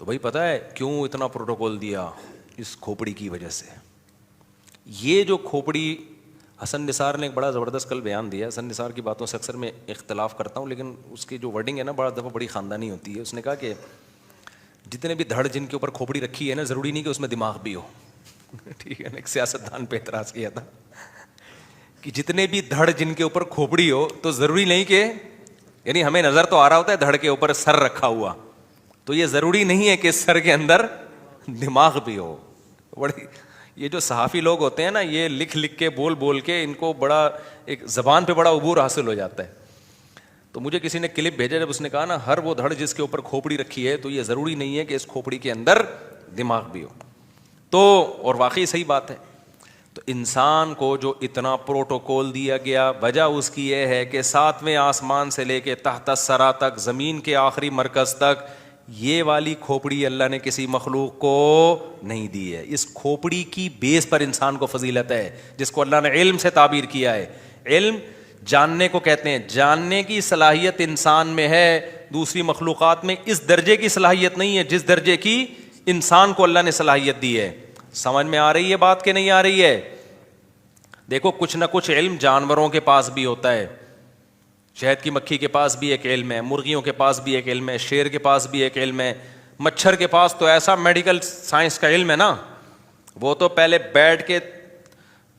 تو بھائی پتہ ہے کیوں اتنا پروٹوکول دیا؟ اس کھوپڑی کی وجہ سے. یہ جو کھوپڑی، حسن نثار نے ایک بڑا زبردست کل بیان دیا. حسن نثار کی باتوں سے اکثر میں اختلاف کرتا ہوں، لیکن اس کی جو ورڈنگ ہے نا بڑا دفعہ بڑی خاندانی ہوتی ہے. اس نے کہا کہ جتنے بھی دھڑ جن کے اوپر کھوپڑی رکھی ہے نا، ضروری نہیں کہ اس میں دماغ بھی ہو. ٹھیک ہے نا. ایک سیاستدان پہ اعتراض کیا تھا کہ جتنے بھی دھڑ جن کے اوپر کھوپڑی ہو تو ضروری نہیں کہ، یعنی ہمیں نظر تو آ رہا ہوتا ہے دھڑ کے اوپر سر رکھا ہوا، تو یہ ضروری نہیں ہے کہ سر کے اندر دماغ بھی ہو. بڑی یہ جو صحافی لوگ ہوتے ہیں نا، یہ لکھ لکھ کے بول بول کے ان کو بڑا ایک زبان پہ بڑا عبور حاصل ہو جاتا ہے. تو مجھے کسی نے کلپ بھیجا، جب اس نے کہا نا ہر وہ دھڑ جس کے اوپر کھوپڑی رکھی ہے تو یہ ضروری نہیں ہے کہ اس کھوپڑی کے اندر دماغ بھی ہو. تو اور واقعی صحیح بات ہے. تو انسان کو جو اتنا پروٹوکول دیا گیا، وجہ اس کی یہ ہے کہ 7ویں آسمان سے لے کے تحت الثری تک، زمین کے آخری مرکز تک، یہ والی کھوپڑی اللہ نے کسی مخلوق کو نہیں دی ہے. اس کھوپڑی کی بیس پر انسان کو فضیلت ہے، جس کو اللہ نے علم سے تعبیر کیا ہے. علم جاننے کو کہتے ہیں. جاننے کی صلاحیت انسان میں ہے، دوسری مخلوقات میں اس درجے کی صلاحیت نہیں ہے جس درجے کی انسان کو اللہ نے صلاحیت دی ہے. سمجھ میں آ رہی ہے بات کہ نہیں آ رہی ہے؟ دیکھو کچھ نہ کچھ علم جانوروں کے پاس بھی ہوتا ہے. شہد کی مکھی کے پاس بھی ایک علم ہے، مرغیوں کے پاس بھی ایک علم ہے، شیر کے پاس بھی ایک علم ہے، مچھر کے پاس تو ایسا میڈیکل سائنس کا علم ہے نا، وہ تو پہلے بیٹھ کے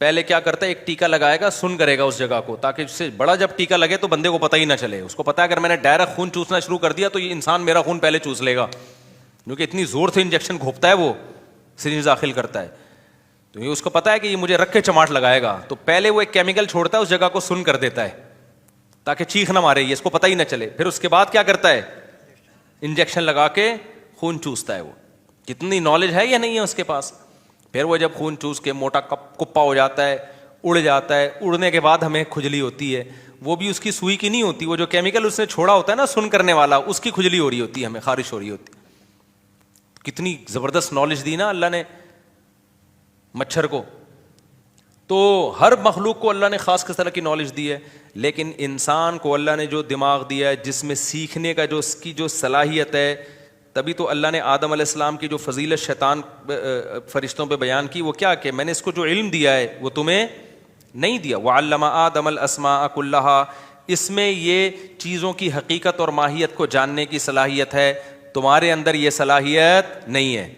پہلے کیا کرتا ہے، ایک ٹیکا لگائے گا، سن کرے گا اس جگہ کو، تاکہ اس سے بڑا جب ٹیکا لگے تو بندے کو پتہ ہی نہ چلے. اس کو پتا ہے اگر میں نے ڈائریکٹ خون چوسنا شروع کر دیا تو یہ انسان میرا خون پہلے چوس لے گا، کیونکہ اتنی زور سے انجیکشن گھوپتا ہے، وہ سرنج داخل کرتا ہے. تو یہ اس کو پتا ہے کہ یہ مجھے رکھ کے چماٹ لگائے گا، تو پہلے وہ ایک کیمیکل چھوڑتا ہے اس جگہ کو سن کر دیتا ہے تاکہ چیخ نہ مارے، یہ اس کو پتہ ہی نہ چلے. پھر اس کے بعد کیا کرتا ہے، انجیکشن لگا کے خون چوستا ہے. وہ کتنی نالج ہے یا نہیں ہے اس کے پاس. پھر وہ جب خون چوس کے موٹا کپا ہو جاتا ہے، اڑ جاتا ہے، اڑنے کے بعد ہمیں کھجلی ہوتی ہے، وہ بھی اس کی سوئی کی نہیں ہوتی، وہ جو کیمیکل اس نے چھوڑا ہوتا ہے نا سن کرنے والا، اس کی کھجلی ہو رہی ہوتی ہے، ہمیں خارش ہو رہی ہوتی. کتنی زبردست نالج دی نا اللہ نے مچھر کو. تو ہر مخلوق کو اللہ نے خاص کس طرح کی نالج دی ہے. لیکن انسان کو اللہ نے جو دماغ دیا ہے، جس میں سیکھنے کا جو اس کی جو صلاحیت ہے، تبھی تو اللہ نے آدم علیہ السلام کی جو فضیلت شیطان فرشتوں پہ بیان کی، وہ کیا کہ میں نے اس کو جو علم دیا ہے وہ تمہیں نہیں دیا. وعلم آدم الاسماء کلھا، اس میں یہ چیزوں کی حقیقت اور ماہیت کو جاننے کی صلاحیت ہے، تمہارے اندر یہ صلاحیت نہیں ہے.